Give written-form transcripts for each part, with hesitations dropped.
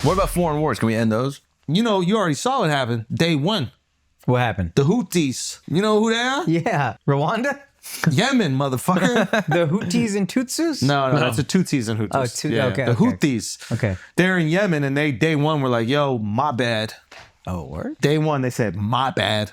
What about foreign wars? Can we end those? You know, you already saw what happened. Day one. What happened? The Houthis. You know who they are? Yeah. Rwanda? Yemen, motherfucker. The Houthis and Tutsis? No, that's the Tutsis and Houthis. Oh, okay. The okay. Houthis. Okay. They're in Yemen, and they day one were like, yo, my bad. Oh, word? Day one, they said, my bad.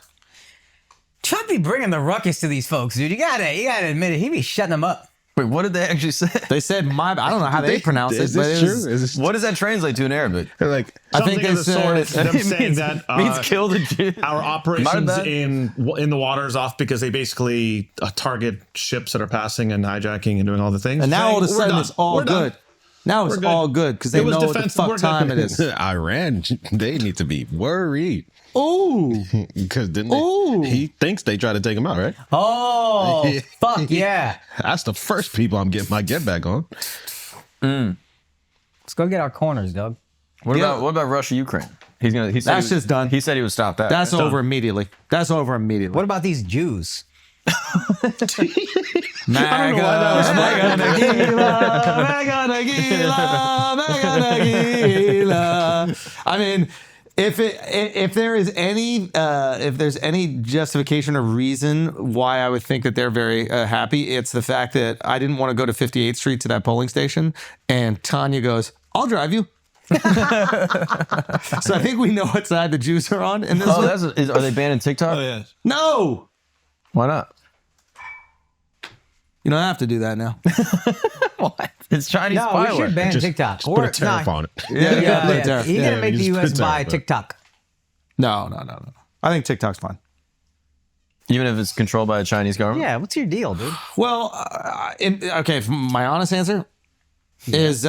Trump be bringing the ruckus to these folks, dude. You gotta admit it. He be shutting them up. Wait, what did they actually say? They said, my bad. I don't know how they pronounce it. Is But this it was, true? Is this What does that translate to in Arabic? like? I think Something of it's the sort. It's them It saying means- that means kill the Jew. our My operations bad. in the waters off because they basically target ships that are passing and hijacking and doing all the things. and now all of a Saying, sudden "We're it's done. all We're done." good. Now it's We're good. all good because they It was know what the defensive. We're fuck good. time it is. Iran, they need to be worried Ooh. because Ooh. he thinks they try to take him out, right? Oh, fuck yeah. That's the first people I'm getting my get back on. Let's go get our corners, Doug. What Yeah. about Russia, Ukraine? He said That's just done. He said he would stop that. That's over immediately. That's over immediately. What about these Jews? MAGA, MAGA, Nagila, MAGA, Nagila. I mean, if there's any justification or reason why I would think that they're very happy, it's the fact that I didn't want to go to 58th Street to that polling station, and Tanya goes, "I'll drive you." So I think we know what side the Jews are on in this Oh, one. are they banning TikTok? Oh yeah. No, Why not? you don't have to do that now. What? It's Chinese No, we spyware. should ban Just TikTok. put a tariff on it. Yeah, you gotta put a tariff. He's Yeah, gonna make you the just U.S. put a buy tariff on it. TikTok. No. I think TikTok's fine. Even if it's controlled by the Chinese government? Yeah, what's your deal, dude? Well, okay, my honest answer is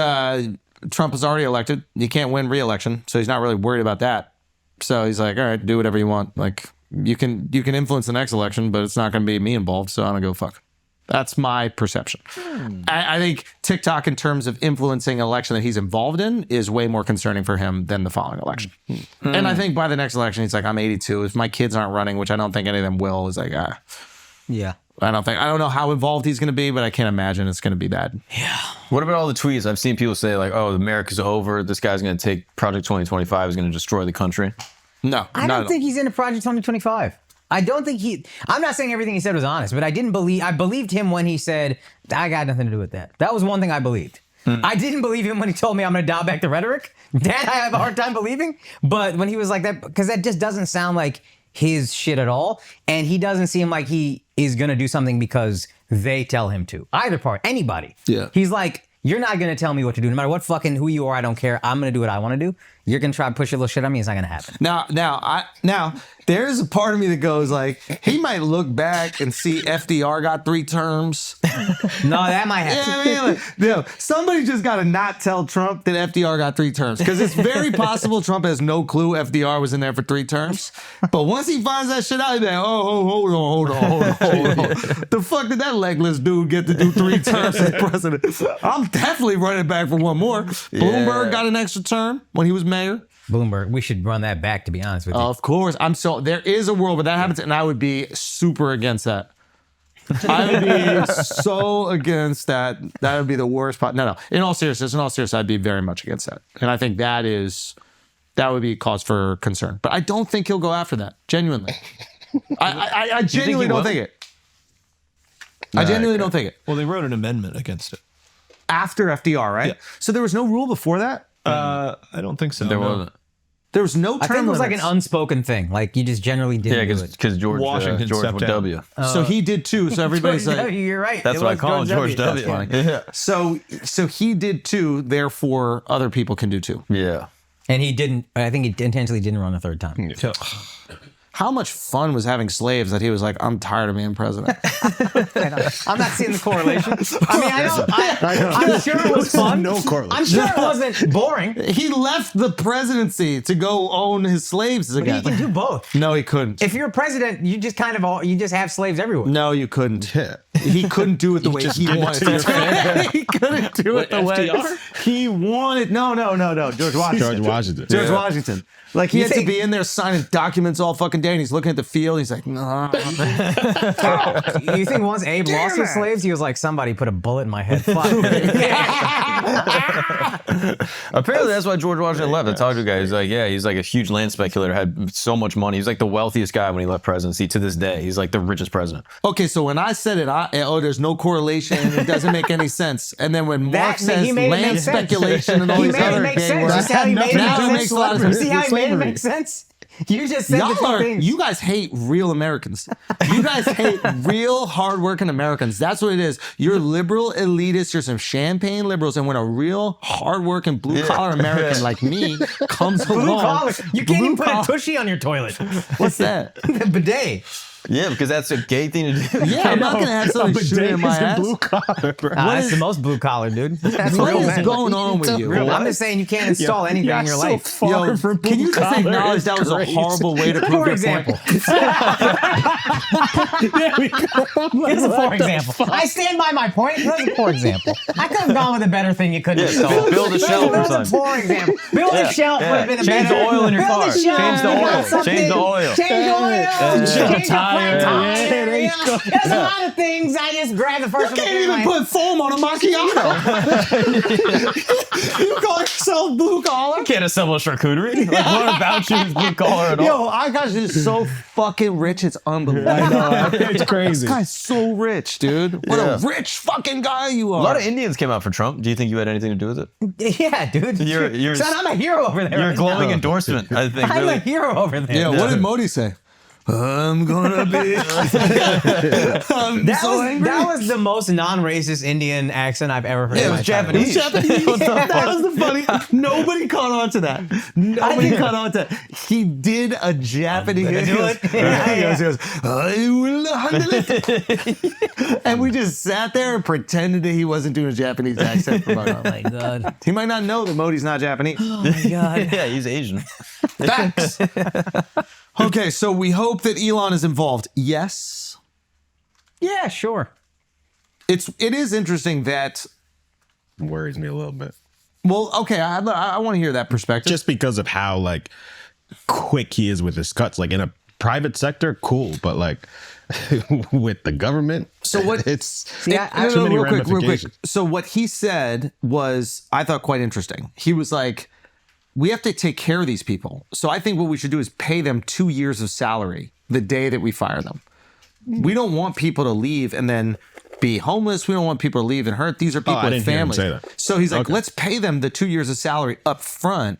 Trump is already elected. He can't win re-election, so he's not really worried about that. So he's like, all right, do whatever you want. Like you can influence the next election, but it's not going to be me involved, so I don't go fuck. That's my perception. I think TikTok, in terms of influencing an election that he's involved in, is way more concerning for him than the following election. And I think by the next election, he's like, I'm 82. If my kids aren't running, which I don't think any of them will, is like, Yeah. I don't know how involved he's going to be, but I can't imagine it's going to be bad. What about all the tweets? I've seen people say like, oh, America's over. This guy's going to take Project 2025 is going to destroy the country. No, I don't think he's into Project 2025. I don't think I'm not saying everything he said was honest, but I believed him when he said, I got nothing to do with that. That was one thing I believed. I didn't believe him when he told me I'm going to dial back the rhetoric. That I have a hard time believing. But when he was like that, because that just doesn't sound like his shit at all. And he doesn't seem like he is going to do something because they tell him to. Either part, anybody. Yeah. He's like, you're not going to tell me what to do. No matter what fucking who you are, I don't care. I'm going to do what I want to do. You're going to try to push your little shit on me. It's not going to happen. Now, there's a part of me that goes like, he might look back and see FDR got 3 terms. No, that might happen. Yeah, I mean, like, somebody just got to not tell Trump that FDR got 3 terms, because it's very possible Trump has no clue FDR was in there for 3 terms. But once he finds that shit out, he's like, oh, hold on. The fuck did that legless dude get to do 3 terms as president? I'm definitely running back for one more. Bloomberg got an extra term when he was mayor. Bloomberg, we should run that back, to be honest with you. Of course. There is a world where that happens, and I would be super against that. I would be so against that. That would be the worst part. No. In all seriousness, I'd be very much against that. And I think that would be cause for concern. But I don't think he'll go after that. Genuinely. I genuinely don't think it. I genuinely don't think it. Well, they wrote an amendment against it. After FDR, right? Yeah. So there was no rule before that? I don't think so. There no. wasn't. There was no term I think it was like an limits. unspoken thing. Like you just generally didn't Yeah, do it. because George Washington George stepped down. W. So he did too. So everybody's George like, W, you're right. That's It what I was call him, George W. that's funny. So he did too. Therefore, other people can do too. Yeah. And he didn't, I think he intentionally didn't run a third time. So, How much fun was having slaves that he was like, I'm tired of being president? I'm not seeing the correlation. I mean, I'm sure it was fun. No correlation. I'm sure it wasn't boring. He left the presidency to go own his slaves But again. you can do both. No, he couldn't. If you're a president, you just you just have slaves everywhere. No, you couldn't. Yeah. He couldn't do it the way just he give it wanted to your to. He couldn't do it the way FDR? he wanted. No. George Washington. George Washington. George Washington. Like he You had to think- be in there signing documents all fucking day. day and he's looking at the field. He's like, nah. You think once Abe lost his slaves, he was like, somebody put a bullet in my head. Fuck. Apparently, that's why George Washington left. I talked to a guy. He's like, yeah, he's like a huge land speculator, had so much money. He's like the wealthiest guy when he left presidency. To this day, he's like the richest president. Okay, so when I said it, there's no correlation. It doesn't make any sense. And then when Mark says he made it land make sense. speculation and all He these made it other make gay sense. words, You see how he made it now make it makes a lot of sense. See how he made it make sense? You just said the two things. You guys hate real Americans. You guys hate real hardworking Americans. That's what it is. You're liberal elitists. You're some champagne liberals. And when a real hardworking blue collar American like me comes Blue along, collar. You can't even put a tushy on your toilet. what's that? The bidet. Yeah, because that's a gay thing to do. Yeah, I'm not gonna have something shooting in my ass. blue collar, bro. That's the most blue collar, dude. That's What real is men. going on with you? I'm just saying you can't install anything in your life. Yo, can you just acknowledge that was a horrible way to prove For your example. point? Here's a for example. I stand by my point. Here's a for example. I could have gone with a better thing you couldn't install. build a shelf or There's a something. for example. Build a shelf would have been a Change better. the oil in your Build car. a shelf. Change the oil. Something. Change the oil. Change the oil. Change the flat tire. there you go. There's a lot of things. I just grabbed the first one. Can't even put foam on a macchiato. You call yourself blue collar? Can't assemble a charcuterie. Like, what about you is blue collar at all? Yo, Akash is so fucking rich. It's unbelievable. I know. It's crazy. This guy's so rich, dude. What a rich fucking guy you are. A lot of Indians came out for Trump. Do you think you had anything to do with it? Yeah, dude. You're- Son, I'm a hero over there. Your right glowing now. endorsement, I think. I'm a Really. hero over there. Yeah, what did Modi say? I'm gonna be. That was the most non-racist Indian accent I've ever heard. Yeah, in it my was time. Japanese. That was the funny. Nobody caught on to that. Nobody caught on to that. He did a Japanese. gonna do it. He goes, I will handle it. And we just sat there and pretended that he wasn't doing a Japanese accent. For Oh my god. he might not know that Modi's not Japanese. Oh my god. Yeah, he's Asian. Facts. Okay, so we hope that Elon is involved. Yes. Yeah, sure. It is interesting that. Worries me a little bit. Well, okay, I want to hear that perspective. Just because of how like quick he is with his cuts. Like in a private sector, cool, but like with the government, So what? it's I- too many real quick. ramifications. So what he said was, I thought quite interesting. He was like, we have to take care of these people. So I think what we should do is pay them 2 years of salary the day that we fire them. We don't want people to leave and then be homeless. We don't want people to leave and hurt. These are people I with didn't hear him families. say that. So he's like, Okay. let's pay them the 2 years of salary up front.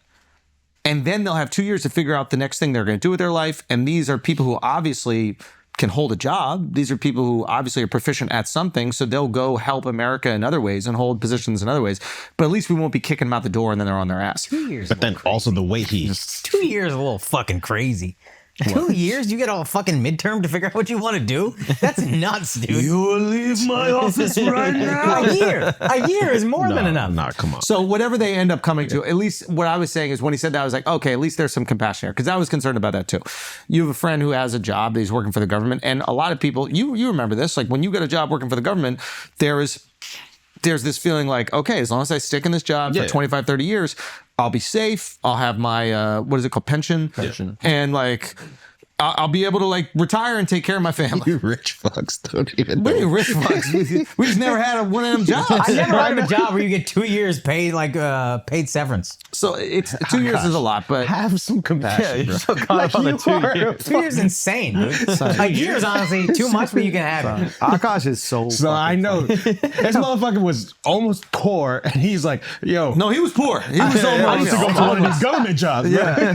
And then they'll have 2 years to figure out the next thing they're going to do with their life. And these are people who obviously can hold a job. These are people who obviously are proficient at something. So they'll go help America in other ways and hold positions in other ways. But at least we won't be kicking them out the door and then they're on their ass. 2 years. But then also the way he 2 years is a little fucking crazy. 2 years? You get a fucking midterm to figure out what you want to do? That's nuts, dude. You'll leave my office right now. A year is more than enough. Nah, come on. So whatever they end up coming to, at least what I was saying is when he said that, I was like, okay, at least there's some compassion here. Because I was concerned about that too. You have a friend who has a job that he's working for the government. And a lot of people, you remember this, like when you get a job working for the government, there's this feeling like, okay, as long as I stick in this job for 25, 30 years, I'll be safe. I'll have my, what is it called? Pension. And like, I'll be able to like retire and take care of my family. You rich fucks don't even What are you know. rich fucks? We just never had one of them jobs. I never heard of a job where you get 2 years paid, like paid severance. So it's 2 years is a lot, but Have some compassion, Yeah, bro. you're so caught up on the 2 years. 2 years is insane, dude. A year is honestly too much, but you can have it. Akash is so. So I know this motherfucker was almost poor, and he's like, "Yo, No, he was poor. He was I almost. used to go to one of these government jobs." Yeah,